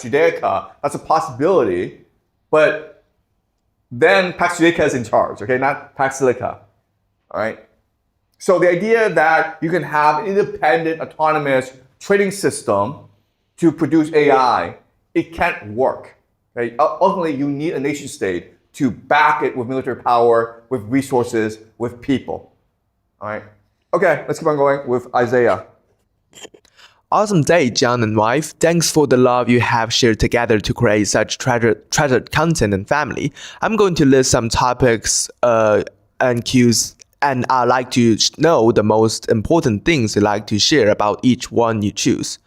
Judaica, that's a possibility, but then Pax Judaica is in charge, okay, not Pax Silica, all right? So the idea that you can have an independent, autonomous trading system to produce AI, it can't work, okay? Ultimately, you need a nation state to back it with military power, with resources, with people, all right? Okay, let's keep on going with Isaiah. Awesome day, John and wife. Thanks for the love you have shared together to create such treasured content and family. I'm going to list some topics and cues, and I'd like to know the most important things you'd like to share about each one you choose.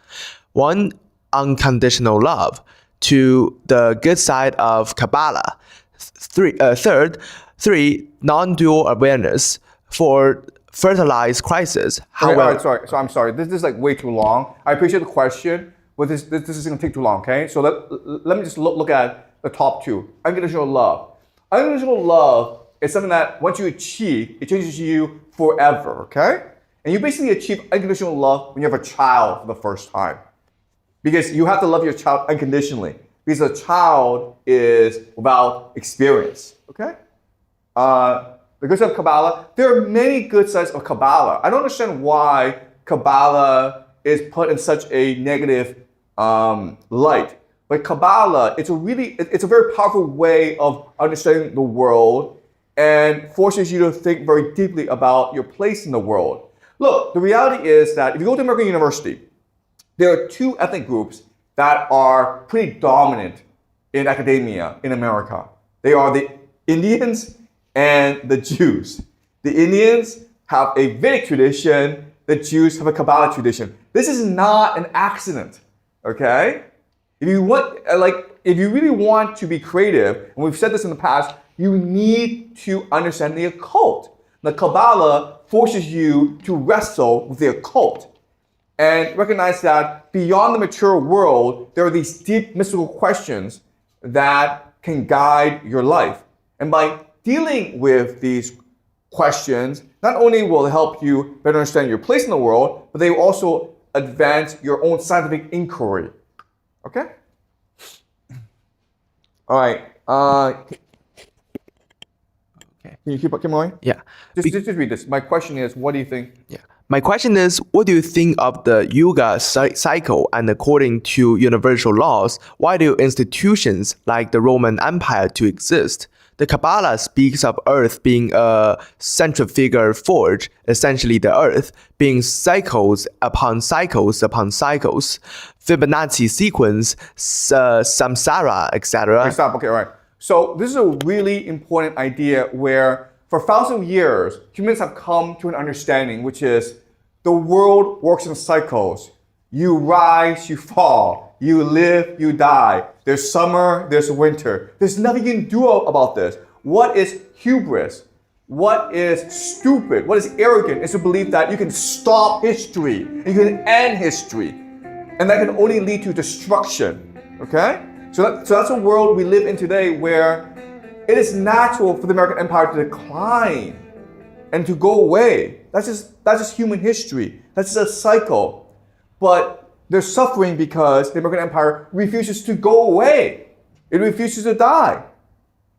1. Unconditional love. 2. The good side of Kabbalah. 3. Non-dual awareness. 4. Fertilized crisis. Okay, all right, sorry. So I'm sorry. This is like way too long. I appreciate the question, but this is going to take too long. Okay, so let me just look at the top 2. Unconditional love. Unconditional love is something that once you achieve, it changes you forever. Okay, and you basically achieve unconditional love when you have a child for the first time, because you have to love your child unconditionally, because a child is without experience. Okay. The good side of Kabbalah, there are many good sides of Kabbalah. I don't understand why Kabbalah is put in such a negative light. But Kabbalah, it's a very powerful way of understanding the world and forces you to think very deeply about your place in the world. Look, the reality is that if you go to American University, there are 2 ethnic groups that are pretty dominant in academia in America. They are the Indians and the Jews. The Indians have a Vedic tradition, the Jews have a Kabbalah tradition. This is not an accident, okay? If you really want to be creative, and we've said this in the past, you need to understand the occult. The Kabbalah forces you to wrestle with the occult and recognize that beyond the mature world, there are these deep mystical questions that can guide your life. And by dealing with these questions not only will help you better understand your place in the world, but they will also advance your own scientific inquiry. Okay? All right. Okay. Can you keep going? Yeah. Just read this. My question is, what do you think? Yeah. My question is, what do you think of the Yuga cycle? And according to universal laws, why do institutions like the Roman Empire to exist? The Kabbalah speaks of Earth being a centrifugal forge, essentially the Earth being cycles upon cycles upon cycles, Fibonacci sequence, samsara, etc. Okay, stop. Okay, all right. So this is a really important idea where for thousands of years, humans have come to an understanding, which is the world works in cycles. You rise, you fall. You live, you die. There's summer, there's winter. There's nothing you can do about this. What is hubris? What is stupid? What is arrogant? Is to believe that you can stop history, you can end history. And that can only lead to destruction. Okay? So that's a world we live in today where it is natural for the American Empire to decline and to go away. That's just human history. That's just a cycle. But they're suffering because the American Empire refuses to go away. It refuses to die.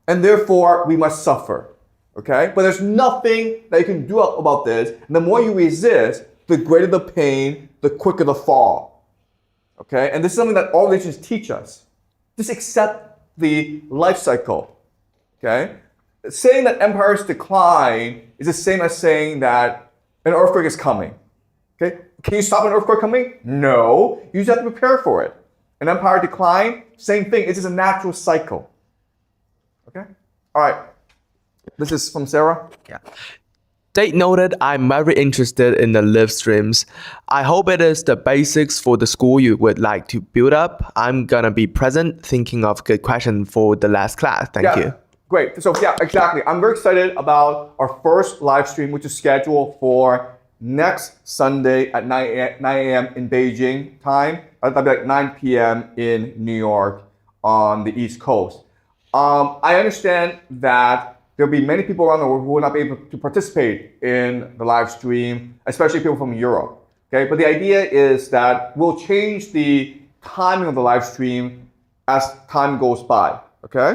And therefore, we must suffer. Okay? But there's nothing that you can do about this. And the more you resist, the greater the pain, the quicker the fall. Okay? And this is something that all religions teach us. Just accept the life cycle. Okay? Saying that empires decline is the same as saying that an earthquake is coming. Okay? Can you stop an earthquake coming? No. You just have to prepare for it. An empire decline, same thing. It's just a natural cycle. Okay? All right. This is from Sarah. Yeah. Take noted, I'm very interested in the live streams. I hope it is the basics for the school you would like to build up. I'm gonna be present, thinking of good question for the last class. Thank you. Great. So yeah, exactly. I'm very excited about our first live stream, which is scheduled for next Sunday at 9 a.m. in Beijing time. That'll be like 9 p.m. in New York on the East Coast. I understand that there'll be many people around the world who will not be able to participate in the live stream, especially people from Europe. Okay, but the idea is that we'll change the timing of the live stream as time goes by, okay?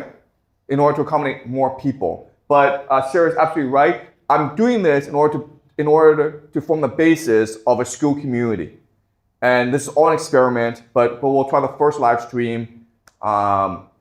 In order to accommodate more people. But Sarah is absolutely right. I'm doing this in order to form the basis of a school community. And this is all an experiment, but we'll try the first live stream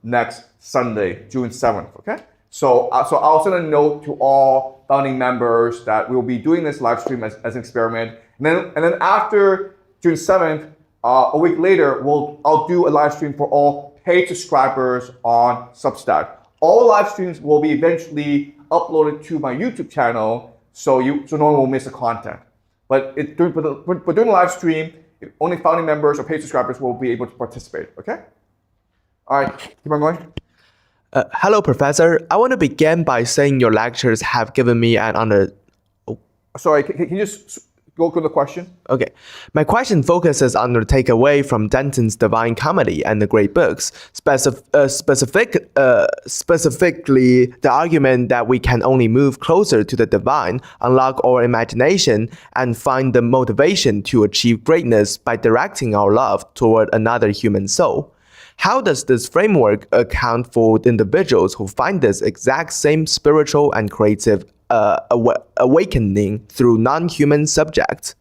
next Sunday, June 7th, okay? So I'll send a note to all founding members that we'll be doing this live stream as an experiment. And then after June 7th, a week later, I'll do a live stream for all paid subscribers on Substack. All live streams will be eventually uploaded to my YouTube channel, so no one will miss the content. But during the live stream, only founding members or paid subscribers will be able to participate. Okay. All right. Keep on going. Hello, Professor. I want to begin by saying your lectures have given me an Sorry, can you just go to the question? Okay. My question focuses on the takeaway from Danton's Divine Comedy and the great books, specifically the argument that we can only move closer to the divine, unlock our imagination, and find the motivation to achieve greatness by directing our love toward another human soul. How does this framework account for individuals who find this exact same spiritual and creative awakening through non-human subjects?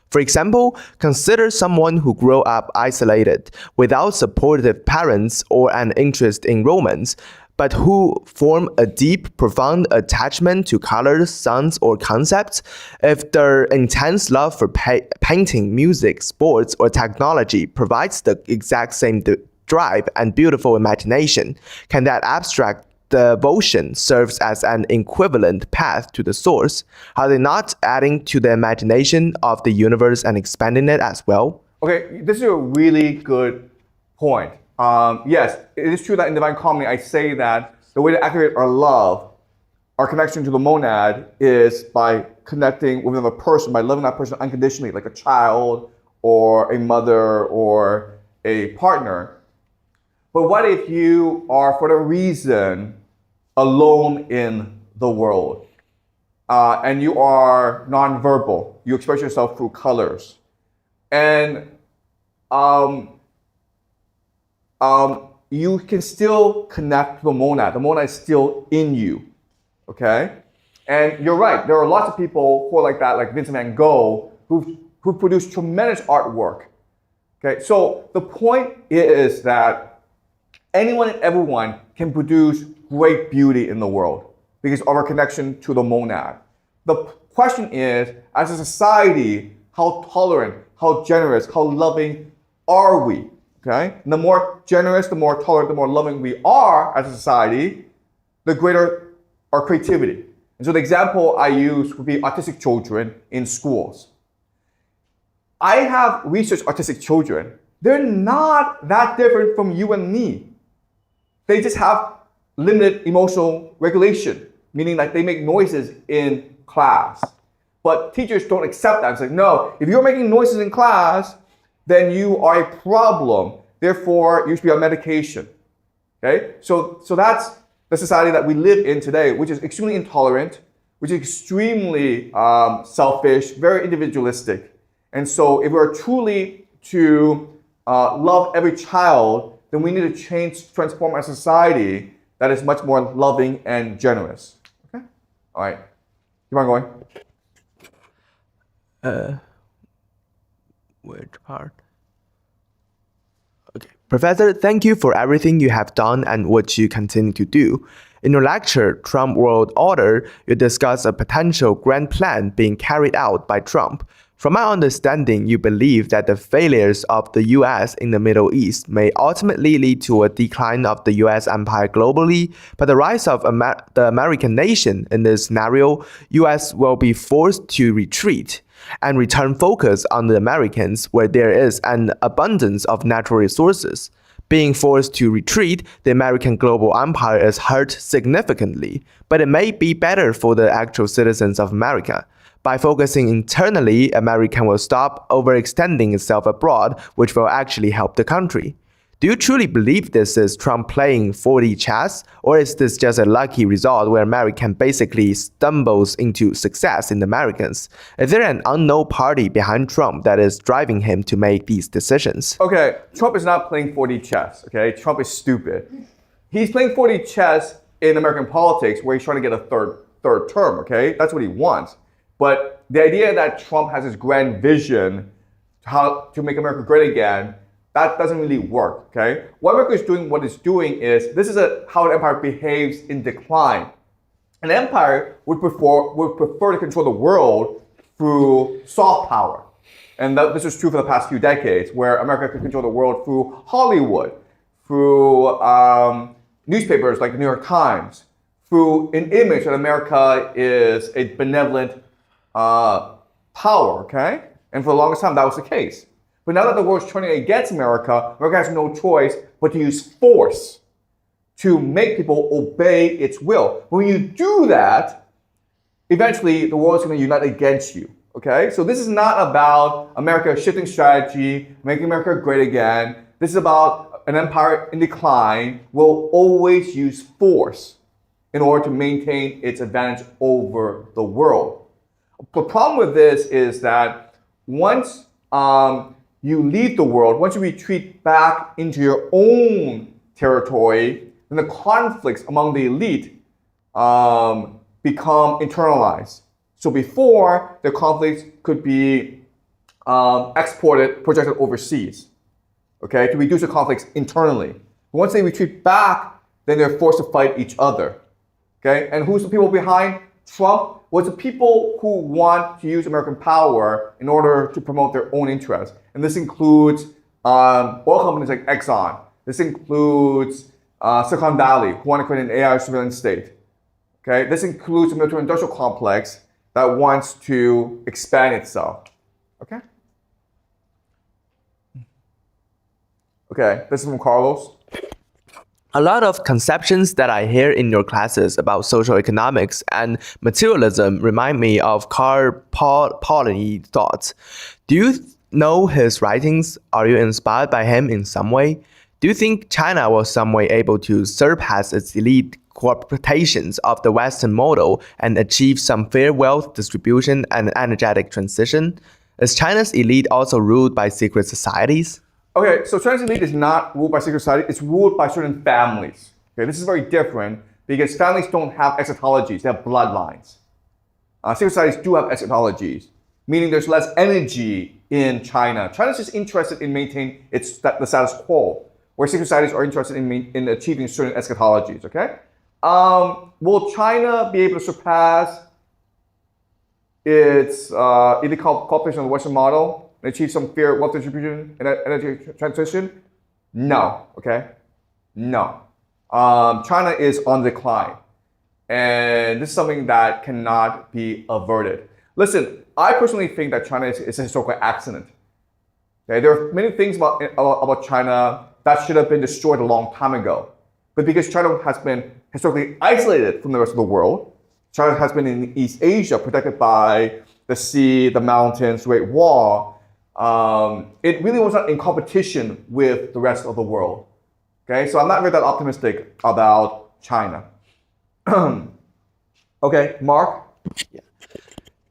For example, consider someone who grew up isolated, without supportive parents or an interest in romance, but who form a deep, profound attachment to colors, sounds, or concepts. If their intense love for painting, music, sports, or technology provides the exact same drive and beautiful imagination, can that abstract devotion serves as an equivalent path to the source? Are they not adding to the imagination of the universe and expanding it as well? Okay, this is a really good point. Yes, it is true that in Divine Comedy, I say that the way to activate our love, our connection to the monad, is by connecting with another person, by loving that person unconditionally, like a child or a mother or a partner. But what if you are, for whatever reason, alone in the world, and you are nonverbal? You express yourself through colors, and you can still connect to the monad. The monad is still in you, okay? And you're right. There are lots of people who are like that, like Vincent van Gogh, who produced tremendous artwork. Okay, so the point is that anyone and everyone can produce great beauty in the world because of our connection to the monad. The question is, as a society, how tolerant, how generous, how loving are we? Okay? And the more generous, the more tolerant, the more loving we are as a society, the greater our creativity. And so the example I use would be autistic children in schools. I have researched autistic children. They're not that different from you and me. They just have limited emotional regulation, meaning that they make noises in class. But teachers don't accept that. It's like, no, if you're making noises in class, then you are a problem. Therefore, you should be on medication. Okay? So that's the society that we live in today, which is extremely intolerant, which is extremely selfish, very individualistic. And so if we're truly to love every child, then we need to transform our society that is much more loving and generous. Okay? All right. Keep on going. Which part? Okay. Professor, thank you for everything you have done and what you continue to do. In your lecture, Trump World Order, you discuss a potential grand plan being carried out by Trump. From my understanding, you believe that the failures of the US in the Middle East may ultimately lead to a decline of the US empire globally, but the rise of the American nation in this scenario, US will be forced to retreat and return focus on the Americans where there is an abundance of natural resources. Being forced to retreat, the American global empire is hurt significantly, but it may be better for the actual citizens of America. By focusing internally, America will stop overextending itself abroad, which will actually help the country. Do you truly believe this is Trump playing 4D chess, or is this just a lucky result where America basically stumbles into success in the Americans? Is there an unknown party behind Trump that is driving him to make these decisions? Okay, Trump is not playing 4D chess, okay? Trump is stupid. He's playing 4D chess in American politics where he's trying to get a third term, okay? That's what he wants. But the idea that Trump has this grand vision how to make America great again, that doesn't really work, okay? What America is doing, what it's doing is, this is how an empire behaves in decline. An empire would prefer to control the world through soft power. And this is true for the past few decades, where America could control the world through Hollywood, through newspapers like the New York Times, through an image that America is a benevolent power, okay? And for the longest time, that was the case. But now that the world is turning against America, America has no choice but to use force to make people obey its will. When you do that, eventually the world is going to unite against you, okay? So this is not about America shifting strategy, making America great again. This is about an empire in decline will always use force in order to maintain its advantage over the world. The problem with this is that once you leave the world, once you retreat back into your own territory, then the conflicts among the elite become internalized. So before, the conflicts could be projected overseas, okay, to reduce the conflicts internally. Once they retreat back, then they're forced to fight each other, okay? And who's the people behind Trump? Was the people who want to use American power in order to promote their own interests. And this includes oil companies like Exxon. This includes Silicon Valley, who want to create an AI surveillance state. Okay, this includes the military-industrial complex that wants to expand itself. Okay? Okay, this is from Carlos. A lot of conceptions that I hear in your classes about social economics and materialism remind me of Karl Popper's thoughts. Do you know his writings? Are you inspired by him in some way? Do you think China was some way able to surpass its elite corporations of the Western model and achieve some fair wealth distribution and energetic transition? Is China's elite also ruled by secret societies? Okay, so China's elite is not ruled by secret society, it's ruled by certain families. Okay, this is very different because families don't have eschatologies, they have bloodlines. Secret societies do have eschatologies, meaning there's less energy in China. China's just interested in maintaining the status quo, where secret societies are interested in achieving certain eschatologies, okay? Will China be able to surpass its elite cooperation of the Western model? Achieve some fair wealth distribution and energy transition? No, okay? No. China is on decline. And this is something that cannot be averted. Listen, I personally think that China is a historical accident. Okay? There are many things about China that should have been destroyed a long time ago. But because China has been historically isolated from the rest of the world, China has been in East Asia, protected by the sea, the mountains, the Great Wall, it really was not in competition with the rest of the world. Okay, so I'm not really that optimistic about China. Okay, Mark?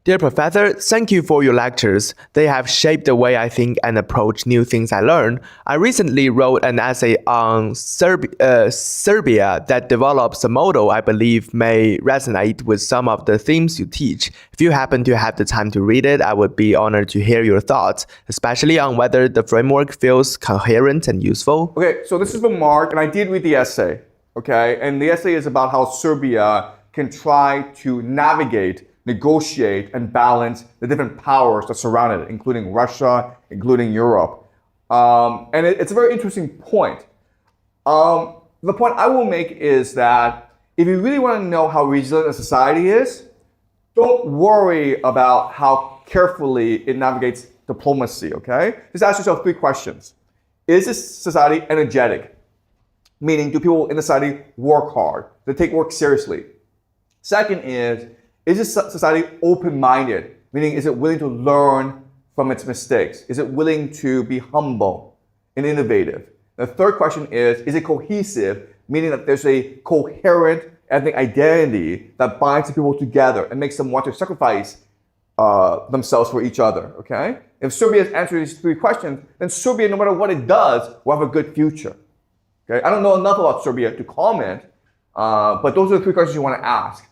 Dear Professor, thank you for your lectures. They have shaped the way I think and approach new things I learn. I recently wrote an essay on Serbia that develops a model I believe may resonate with some of the themes you teach. If you happen to have the time to read it, I would be honored to hear your thoughts, especially on whether the framework feels coherent and useful. Okay, so this is from Mark, and I did read the essay. Okay, and the essay is about how Serbia can try to navigate, negotiate, and balance the different powers that surround it, including Russia, including Europe. And it's a very interesting point. The point I will make is that if you really want to know how resilient a society is, don't worry about how carefully it navigates diplomacy, okay? Just ask yourself 3 questions. Is this society energetic? Meaning, do people in the society work hard? Do they take work seriously? Second is this society open-minded? Meaning, is it willing to learn from its mistakes? Is it willing to be humble and innovative? The third question is it cohesive, meaning that there's a coherent ethnic identity that binds people together and makes them want to sacrifice themselves for each other, okay? If Serbia has answered these three questions, then Serbia, no matter what it does, will have a good future, okay? I don't know enough about Serbia to comment, but those are the three questions you want to ask.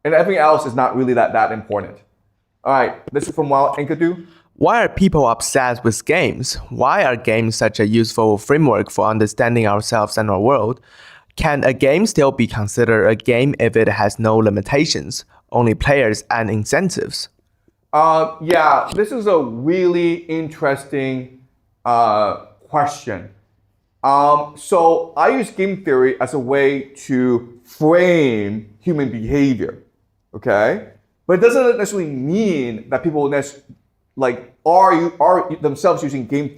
And everything else is not really that important. All right, this is from Wild Enkidu. Why are people obsessed with games? Why are games such a useful framework for understanding ourselves and our world? Can a game still be considered a game if it has no limitations, only players and incentives? Yeah, this is a really interesting question. So I use game theory as a way to frame human behavior, okay? But it doesn't necessarily mean that people are themselves using game theory